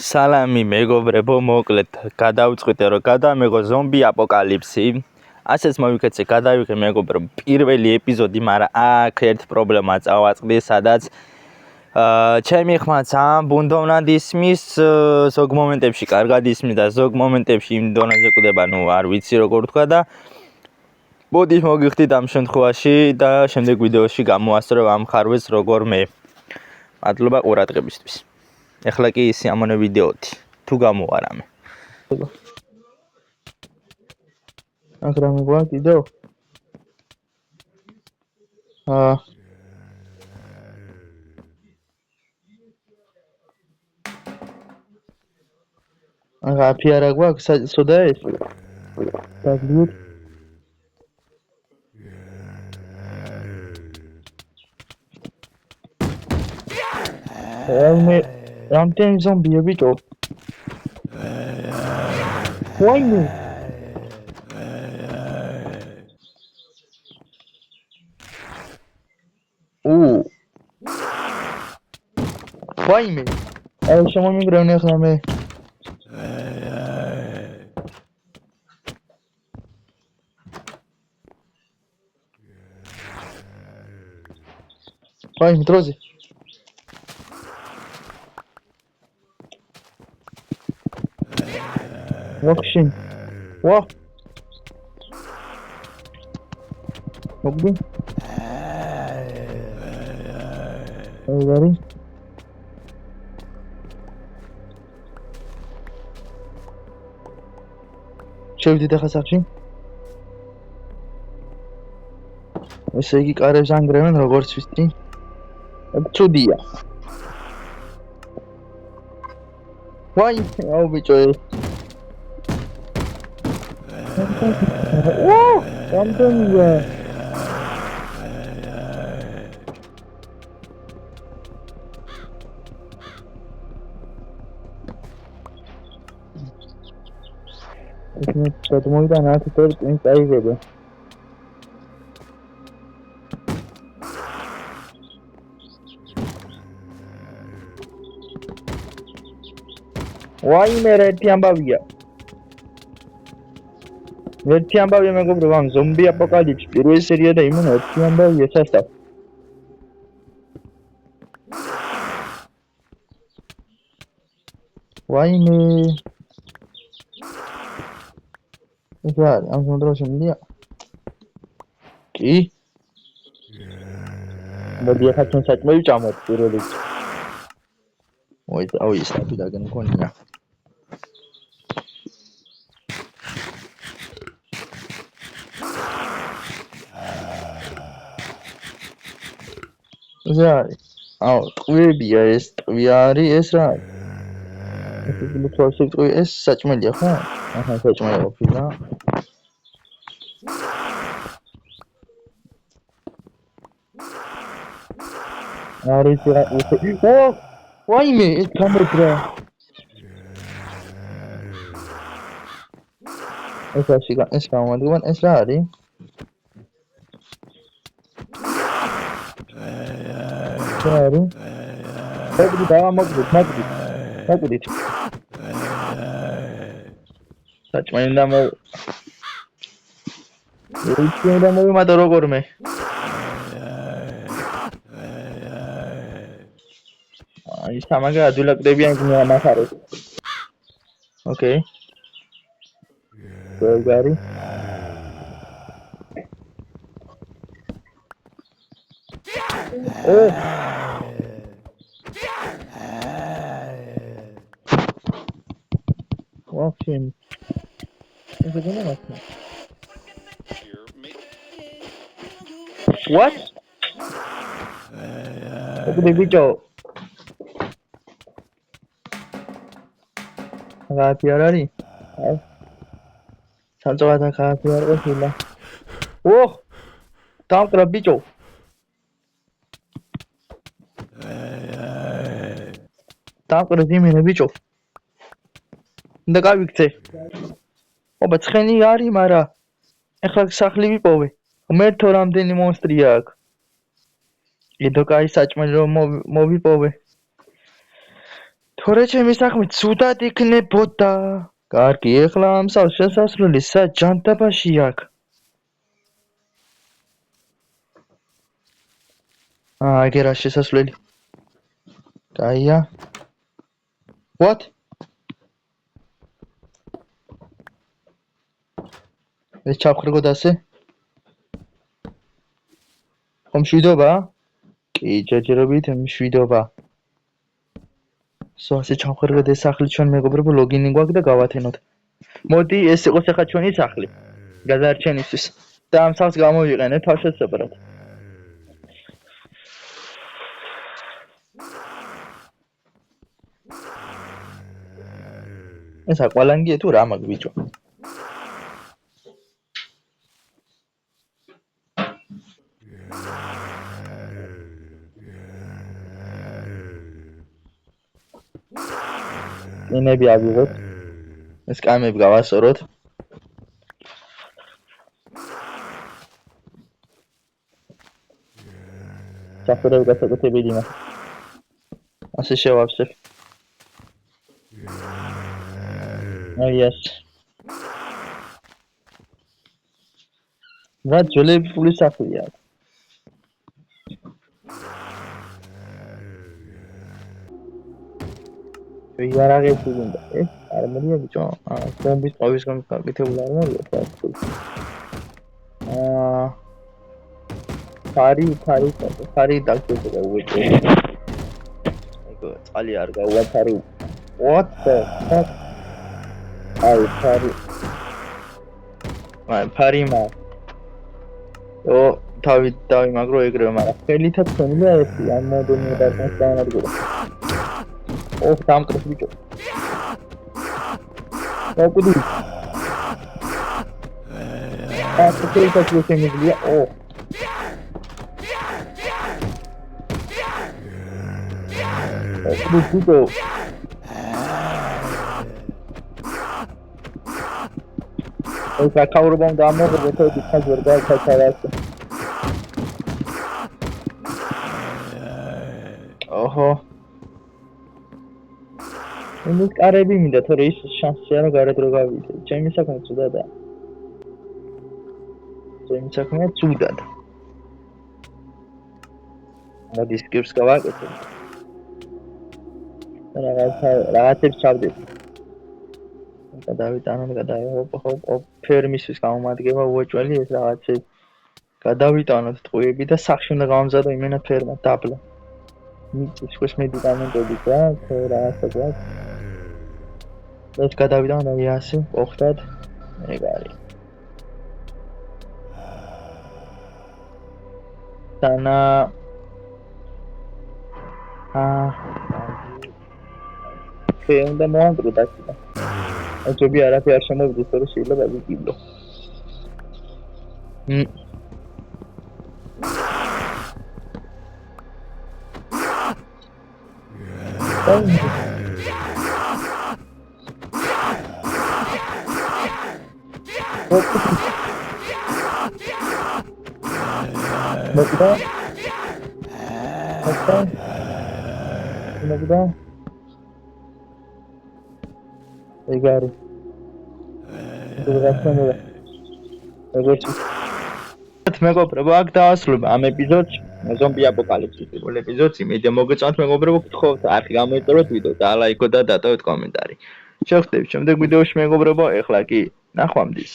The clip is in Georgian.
სალამი მეგობრებო, მოკლედ გადავწყვიტე რომ გადამეგო ზომბი აპოკალიფსი. ასეც მოვიქეცე გადავიღე მეგობრებო პირველი ეპიზოდი, მაგრამ აქ ერთ პრობლემა წავაწყდი, სადაც ჩემი ხმა ძალიან ბუნდოვნად ისმის, ზოგ მომენტებში კარგად ისმის და ზოგ მომენტებში იმ დონეზე კვდება, არ ვიცი როგორ თქვა და მოდით მოგიხდით ამ შემთხვევაში და შემდეგ ვიდეოში გამოასწრო ამ ხარვეს როგორ მე. მადლობა ყურადღებისთვის. ეხლა კი სიამოვნე ვიდეოთი, თუ გამოარამე. Akrami gua video. Piara gua sudah es. Tak lihat. Ramten zombie abhi to. Why me? Why me? Ayo sama mi grane khame. Why me trozi? Wakşin. Wah. Obi. Ayo შევდით ახლა სახში. ესე იგი კარებს ანგრევენ როგორც ვიცი. ცუდია. ვაი, აუ ბიჭო. ოუ, რამდენია? Что-то мой донат только не стоит. Why mere tiambavia? Mere tiambavia me говорю вам, зомби апокалипс. Первая серия да именно tiambavia состав. Why me? Exact, am să și India. Ki? Mă dia facem să mă ducem pe role. Uite, au este apoi dacă nu conia. Exact. Au, trebuie este, viari este. Nu trebuie să trebuie să mă dia, ha? Aha, să mă ia opina. Are să oh, why me? It's camera. Esa chica, esa mă duan, esa are. Are. Trebuie da mă duc. Să mă ia mă. Eu da mă mai dor gorme. Ai samaga adulak debian punya masalah. Okay. Gari. Oh. Wakşin. What? Aku video. Piarari. 산소가 다 피하고 있나? 오! 다음 그럼 비죠. 다음 그럼 지미네 비죠. 내가 빅세. 오빠 ცხენი არის, მაგრამ ეხლა სახლი ვიპოვე. მე თო რამდენი მონსტრია აქ. იდო კაი საჭმელი რომ მოვიპოვე. თორე ჩემი საქმე ცუდად იქნებოდა. კარგი, ეხლა ამსავს შესასვლელი სად ჯანტაბაში აქვს. აგერა შესასვლელი. კაია. What? ეს ჩავხრიგოთ ასე? ხომ შვიდობა? კი, ჯერჯერობით შვიდობა. ასე ჩავხრიგოთ ეს სახლი ჩვენ მეგობრებო ლოგინი გვაქვს და გავათენოთ. მოდი ეს იყოს ახლა ჩვენი სახლი. გადაარჩენისთვის. და ამ სახლს გამოვიყენეთ თავშესაფრად. ეს აყვალანგია თუ რა მაგ ბიჭო? ინები ავიღოთ. ეს კამები გავასწოროთ. საფრთხე გასაკუთრებული იმას. ასე შევავსებ. Yes. რა ძველები ფული სახლია. იარაღები უნდა. არ მომია ბიჭო. კომბის ყავის გაკეთებული არ მომია. ფარი დაგჭირდა უეჭო. ეგო წალი არ გავაფარი. What the fuck? აი ფარი მა. თავი მაგრო ეგრევე, მაგრამ ხელითაც ხონია ერთი ამ მოდონი დაგმოს დაანადგურა. დამკრეს ბიჭო. დაკვდი. ხელითაც შემიძლია. ბიჭო. ეს აკაურობა უნდა ამოღებოთ ეს ხაზერ გაიქცევას. ოჰო. ეს კარები მინდა თორე ის შანსი არა გარეთ რო გავიდე. ჩემი საქმე ცუდადა. მოდი სკიპს გავაკეთე. რაღაცებს ჩავდეთ. გადავიტანოთ, ფერმისთვის გამომადგება უეჭველი ეს რაღაცები. გადავიტანოთ ტყუები და სახში უნდა გავამზადო იმენა ფერმა დაბლა. მიწის მედიკამენტები გვაქვს, რაღაცა გვაქვს. ეს გადავიტანოთ აი ასე, ოხტად. ეგ არის. დანა უნდა მოანკრო დაკიდა. აჭები არაფერი არ შემოვიდეს, თორე შეიძლება ვიგიბლო. ეგარი. მეგობრებო, აქ დავასრულებ ამ ეპიზოდს, ზომბი აპოკალიფსის პირველ ეპიზოდს. იმედია მოგეწონათ მეგობრებო, გთხოვთ არხი გამოიწეროთ ვიდეო და ლაიქოთ და დატოვეთ კომენტარი. შევხვდებით შემდეგ ვიდეოში მეგობრებო, ეხლა კი ნახვამდის.